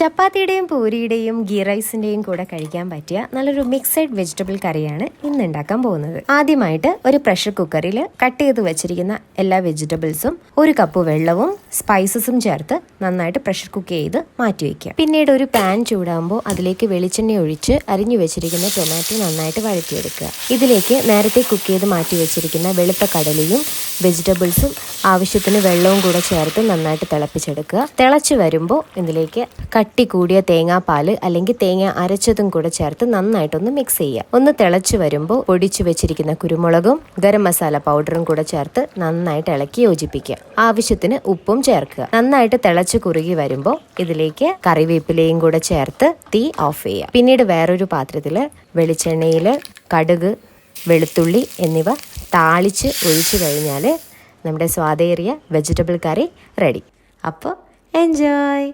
ചപ്പാത്തിയുടെയും പൂരിയുടെയും ഗീ റൈസിൻ്റെയും കൂടെ കഴിക്കാൻ പറ്റിയ നല്ലൊരു മിക്സഡ് വെജിറ്റബിൾ കറിയാണ് ഇന്ന് ഉണ്ടാക്കാൻ പോകുന്നത്. ആദ്യമായിട്ട് ഒരു പ്രഷർ കുക്കറിൽ കട്ട് ചെയ്ത് വെച്ചിരിക്കുന്ന എല്ലാ വെജിറ്റബിൾസും ഒരു കപ്പ് വെള്ളവും സ്പൈസസും ചേർത്ത് നന്നായിട്ട് പ്രഷർ കുക്ക് ചെയ്ത് മാറ്റി വയ്ക്കുക. പിന്നീട് ഒരു പാൻ ചൂടാകുമ്പോൾ അതിലേക്ക് വെളിച്ചെണ്ണ ഒഴിച്ച് അരിഞ്ഞു വെച്ചിരിക്കുന്ന ടൊമാറ്റോ നന്നായിട്ട് വഴറ്റിയെടുക്കുക. ഇതിലേക്ക് നേരത്തെ കുക്ക് ചെയ്ത് മാറ്റി വെച്ചിരിക്കുന്ന വെളുത്ത കടലയും വെജിറ്റബിൾസും ആവശ്യത്തിന് വെള്ളവും കൂടെ ചേർത്ത് നന്നായിട്ട് തിളപ്പിച്ചെടുക്കുക. തിളച്ച് വരുമ്പോൾ ഇതിലേക്ക് കട്ടി കൂടിയ തേങ്ങാപ്പാൽ അല്ലെങ്കിൽ തേങ്ങ അരച്ചതും കൂടെ ചേർത്ത് നന്നായിട്ടൊന്ന് മിക്സ് ചെയ്യുക. ഒന്ന് തിളച്ച് വരുമ്പോൾ പൊടിച്ചു വെച്ചിരിക്കുന്ന കുരുമുളകും ഗരം മസാല പൗഡറും കൂടെ ചേർത്ത് നന്നായിട്ട് ഇളക്കി യോജിപ്പിക്കുക. ആവശ്യത്തിന് ഉപ്പും ചേർക്കുക. നന്നായിട്ട് തിളച്ച് കുറുകി വരുമ്പോൾ ഇതിലേക്ക് കറിവേപ്പിലയും കൂടെ ചേർത്ത് തീ ഓഫ് ചെയ്യുക. പിന്നീട് വേറൊരു പാത്രത്തിൽ വെളിച്ചെണ്ണയിൽ കടുക്, വെളുത്തുള്ളി എന്നിവ താളിച്ച് ഒഴിച്ചു കഴിഞ്ഞാൽ നമ്മുടെ സ്വാദേറിയ വെജിറ്റബിൾ കറി റെഡി. അപ്പോൾ എൻജോയ്.